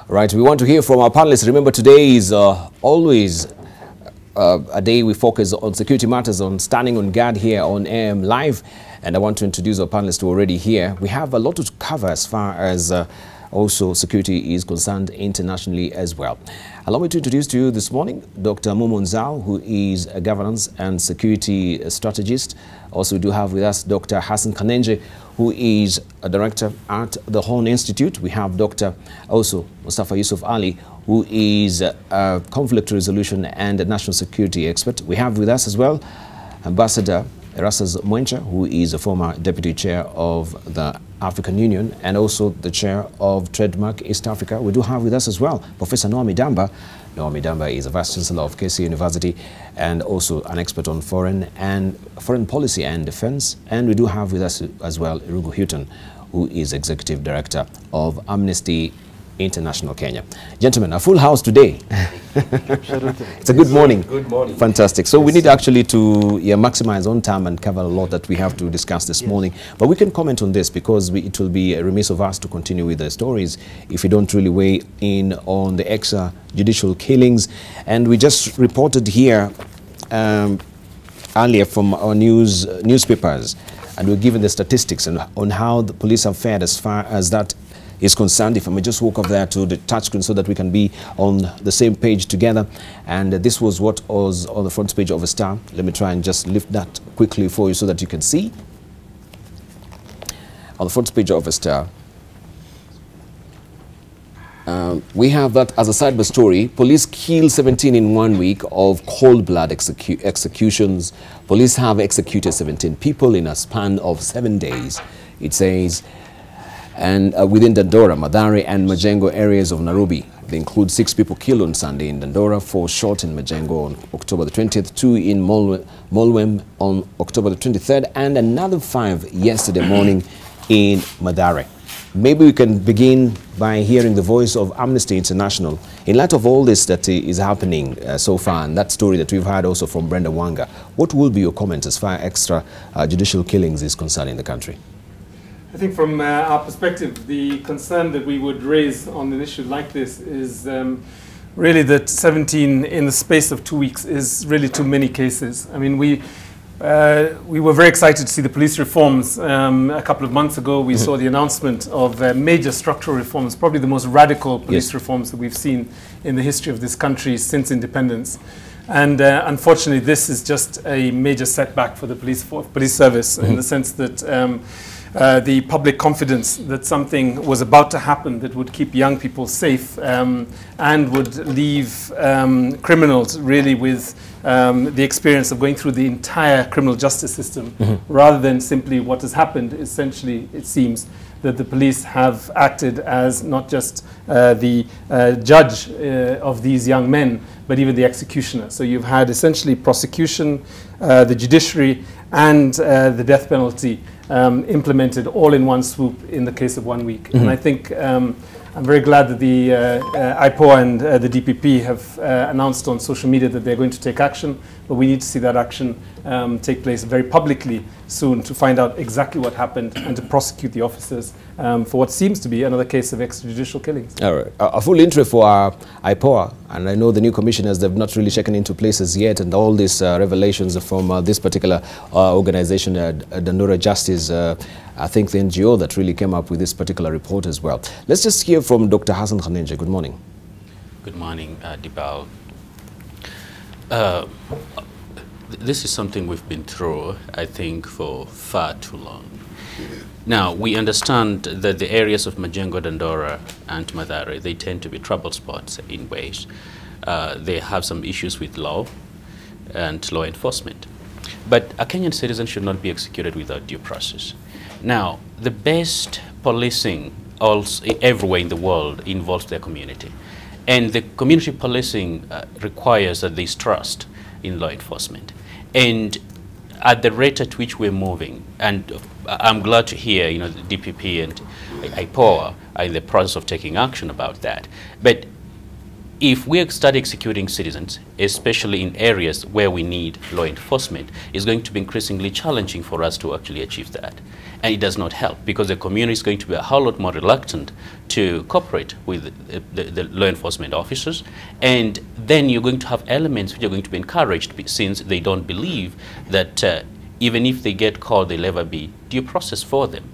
Right, we want to hear from our panelists. Remember, today is always a day we focus on security matters, on standing on guard here on AM Live. And I want to introduce our panelists who are already here. We have a lot to cover as far as also security is concerned internationally as well. Allow me to introduce to you this morning Dr. Momo Nzao, who is a governance and security strategist. Also, we do have with us Dr. Hassan Kanenje, who is a director at the Horn Institute. We have Dr. also Mustafa Yusuf Ali, who is a conflict resolution and a national security expert. We have with us as well Ambassador Erastus Mwencha, who is a former deputy chair of the African Union and also the chair of Trademark East Africa. We do have with us as well Professor Noami Damba. Noami Damba is a vice chancellor of KC University and also an expert on foreign policy and defense. And we do have with us as well Irugo Houghton, who is executive director of Amnesty International Kenya. Gentlemen, a full house today. It's a good morning. Good morning. Fantastic. So we need actually to maximize on time and cover a lot that we have to discuss this morning. But we can comment on this because it will be remiss of us to continue with the stories if we don't really weigh in on the extrajudicial killings. And we just reported here earlier from our newspapers, and we're given the statistics on how the police have fared as far as that is concerned. If I may just walk up there to the touch screen so that we can be on the same page together. And this was what was on the front page of a Star. Let me try and just lift that quickly for you so that you can see. On the front page of a Star, we have that as a sidebar story. Police kill 17 in 1 week of cold blood executions. Police have executed 17 people in a span of 7 days, it says. And within Dandora, Mathare and Majengo areas of Nairobi. They include 6 people killed on Sunday in Dandora, 4 shot in Majengo on October the 20th, 2 in Molwem on October the 23rd, and another 5 yesterday morning in Mathare. Maybe we can begin by hearing the voice of Amnesty International. In light of all this that is happening so far, and that story that we've heard also from Brenda Wanga, what will be your comment as far as extrajudicial killings is concerned in the country? I think from our perspective, the concern that we would raise on an issue like this is really that 17 in the space of 2 weeks is really too many cases. I mean, we were very excited to see the police reforms. A couple of months ago, we saw the announcement of major structural reforms, probably the most radical police reforms that we've seen in the history of this country since independence. And unfortunately, this is just a major setback for the police service in the sense that the public confidence that something was about to happen that would keep young people safe and would leave criminals really with the experience of going through the entire criminal justice system rather than simply what has happened. Essentially, it seems that the police have acted as not just the judge of these young men, but even the executioner. So you've had essentially prosecution, the judiciary, and the death penalty implemented all in one swoop in the case of 1 week. And I think I'm very glad that the IPOA and the DPP have announced on social media that they're going to take action, but we need to see that action take place very publicly soon to find out exactly what happened and to prosecute the officers for what seems to be another case of extrajudicial killings. All right. A full intro for IPOA, and I know the new commissioners, they've not really shaken into places yet, and all these revelations from this particular organization, Dandora Justice, I think the NGO that really came up with this particular report as well. Let's just hear from Dr. Hassan Kanenje. Good morning. Good morning, Debarl. This is something we've been through, I think, for far too long. Now, we understand that the areas of Majengo, Dandora, and Mathare, they tend to be trouble spots in ways. They have some issues with law and law enforcement. But a Kenyan citizen should not be executed without due process. Now, the best policing also everywhere in the world involves their community. And the community policing requires that there is trust in law enforcement. And at the rate at which we're moving, and I'm glad to hear, you know, the DPP and IPOA are in the process of taking action about that. But if we start executing citizens, especially in areas where we need law enforcement, it's going to be increasingly challenging for us to actually achieve that. And it does not help, because the community is going to be a whole lot more reluctant to cooperate with the law enforcement officers. And then you're going to have elements which are going to be encouraged, since they don't believe that even if they get caught, there'll ever be due process for them.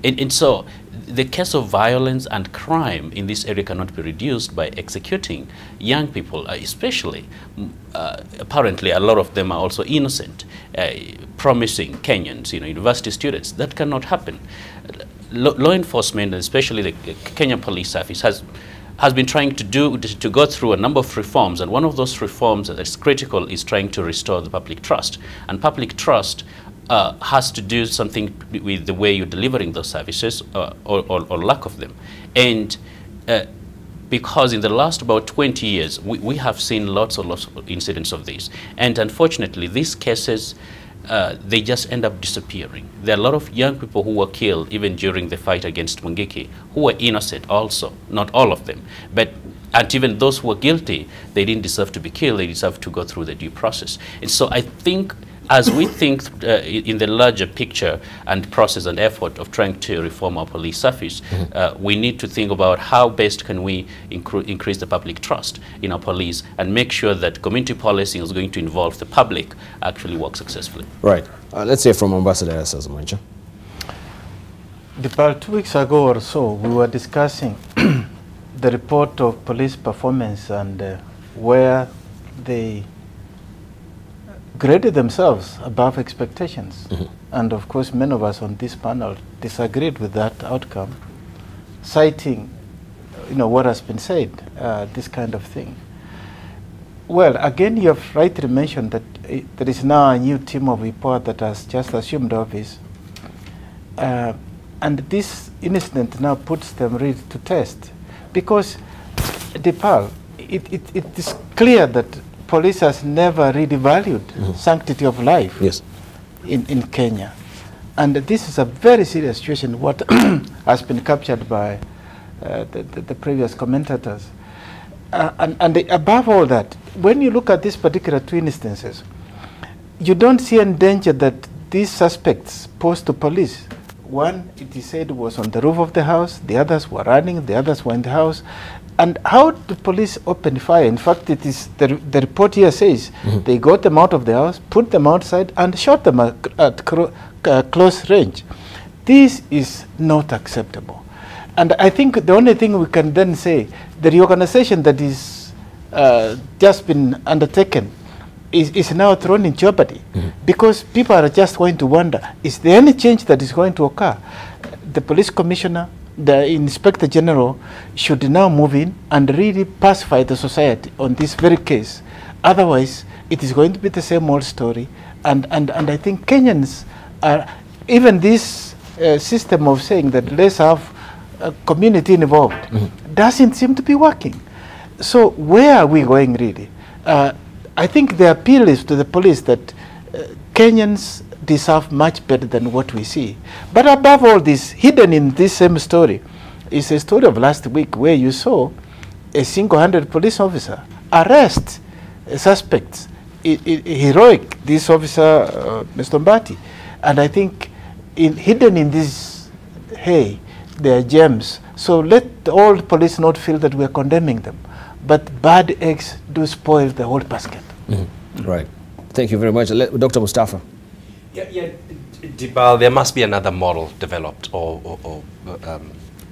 And so the case of violence and crime in this area cannot be reduced by executing young people, especially. Apparently, a lot of them are also innocent, promising Kenyans, university students. That cannot happen. Law enforcement, especially the Kenyan Police Service, has been trying to go through a number of reforms, and one of those reforms that's critical is trying to restore the public trust. And public trust has to do something with the way you're delivering those services, or lack of them. And because in the last about 20 years, we have seen lots of incidents of this. And unfortunately, these cases, they just end up disappearing. There are a lot of young people who were killed even during the fight against Mungiki, who were innocent also, not all of them. And even those who were guilty, they didn't deserve to be killed, they deserve to go through the due process. And so I think, as we think in the larger picture and process and effort of trying to reform our police service, we need to think about how best can we increase the public trust in our police and make sure that community policing is going to involve the public actually work successfully. Right. Let's hear from Ambassador Sazamancha. About 2 weeks ago or so, we were discussing the report of police performance and where they graded themselves above expectations. And of course, many of us on this panel disagreed with that outcome, citing, what has been said, this kind of thing. Well, again, you have rightly mentioned that there is now a new team of report that has just assumed office. And this incident now puts them ready to test. Because, Debarl, it is clear that police has never really valued sanctity of life in Kenya. And this is a very serious situation, what has been captured by the previous commentators. And above all that, when you look at these particular 2 instances, you don't see any danger that these suspects pose to police. One, it is said, was on the roof of the house, the others were running, the others were in the house. And how the police opened fire? In fact, it is the report here says they got them out of the house, put them outside, and shot them at close range. This is not acceptable. And I think the only thing we can then say, the reorganization that is just been undertaken is now thrown in jeopardy, because people are just going to wonder, is there any change that is going to occur? The police commissioner, the Inspector General should now move in and really pacify the society on this very case. Otherwise, it is going to be the same old story. And I think Kenyans are, even this system of saying that let's have a community involved, doesn't seem to be working. So where are we going really? I think the appeal is to the police that Kenyans deserve much better than what we see. But above all this, hidden in this same story, is a story of last week where you saw a single-handed police officer arrest suspects. Heroic, this officer, Mr. Mbati. And I think hidden in this, hey, they are gems. So let all police not feel that we are condemning them. But bad eggs do spoil the whole basket. Right. Thank you very much. Dr. Mustafa. Yeah, Debarl, there must be another model developed or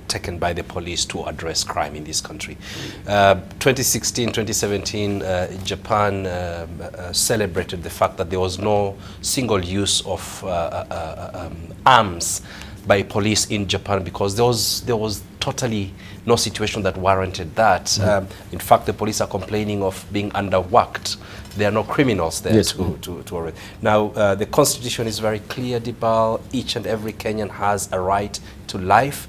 taken by the police to address crime in this country. 2016, 2017, Japan celebrated the fact that there was no single use of arms by police in Japan, because there was totally no situation that warranted that. In fact, the police are complaining of being underworked. There are no criminals there to arrest. Now, the Constitution is very clear, Debarl. Each and every Kenyan has a right to life,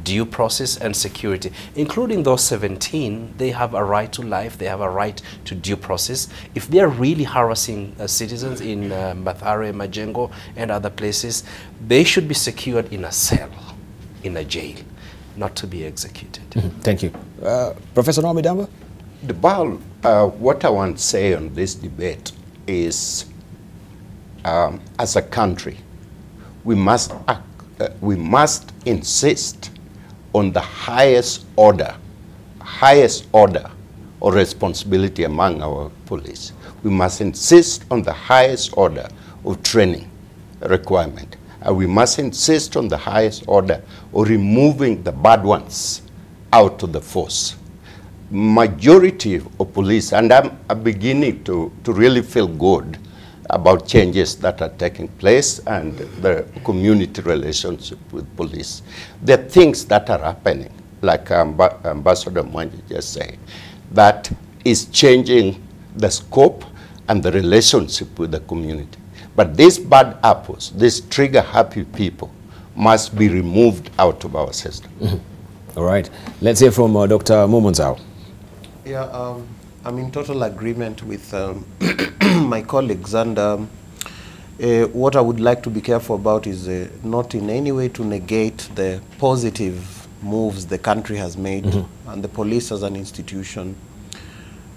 due process, and security. Including those 17, they have a right to life, they have a right to due process. If they are really harassing citizens in Mathare, Majengo, and other places, they should be secured in a cell, in a jail, not to be executed. Thank you. Professor Naomi Damba? Debarl, what I want to say on this debate is, as a country, we must insist on the highest order or responsibility among our police. We must insist on the highest order of training requirement. And we must insist on the highest order of removing the bad ones out of the force. Majority of police, and I'm beginning to really feel good about changes that are taking place and the community relationship with police. There are things that are happening, like Ambassador Mwangi just said, that is changing the scope and the relationship with the community. But these bad apples, these trigger-happy people, must be removed out of our system. Mm-hmm. All right. Let's hear from Dr. Mumunzao. Yeah, I'm in total agreement with my colleagues, and what I would like to be careful about is not in any way to negate the positive moves the country has made, mm-hmm. and the police as an institution.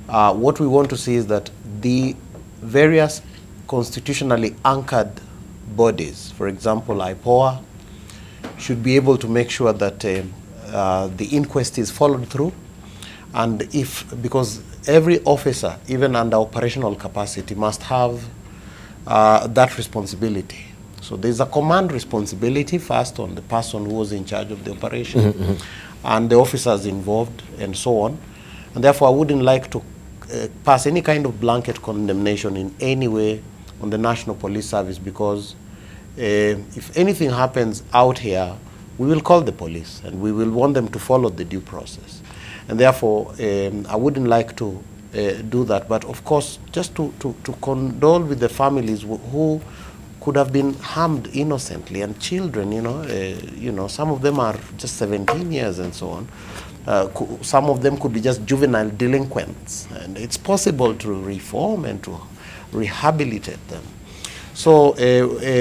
What we want to see is that the various constitutionally anchored bodies, for example, IPOA, should be able to make sure that the inquest is followed through. And because every officer, even under operational capacity, must have that responsibility. So there's a command responsibility first on the person who was in charge of the operation, mm-hmm. and the officers involved, and so on. And therefore, I wouldn't like to pass any kind of blanket condemnation in any way on the National Police Service, because if anything happens out here, we will call the police and we will want them to follow the due process. And therefore, I wouldn't like to do that. But of course, just to condole with the families who could have been harmed innocently, and children, some of them are just 17 years and so on. Some of them could be just juvenile delinquents. And it's possible to reform and to rehabilitate them. So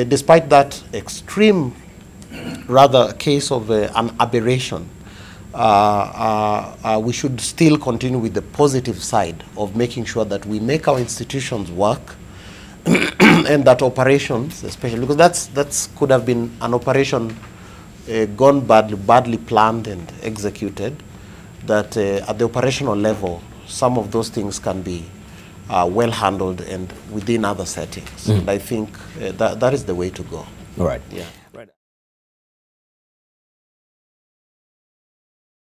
despite that extreme, rather, case of an aberration, we should still continue with the positive side of making sure that we make our institutions work and that operations, especially because that's could have been an operation gone badly planned and executed, that at the operational level, some of those things can be well handled and within other settings. And I think that is the way to go. All right. Yeah.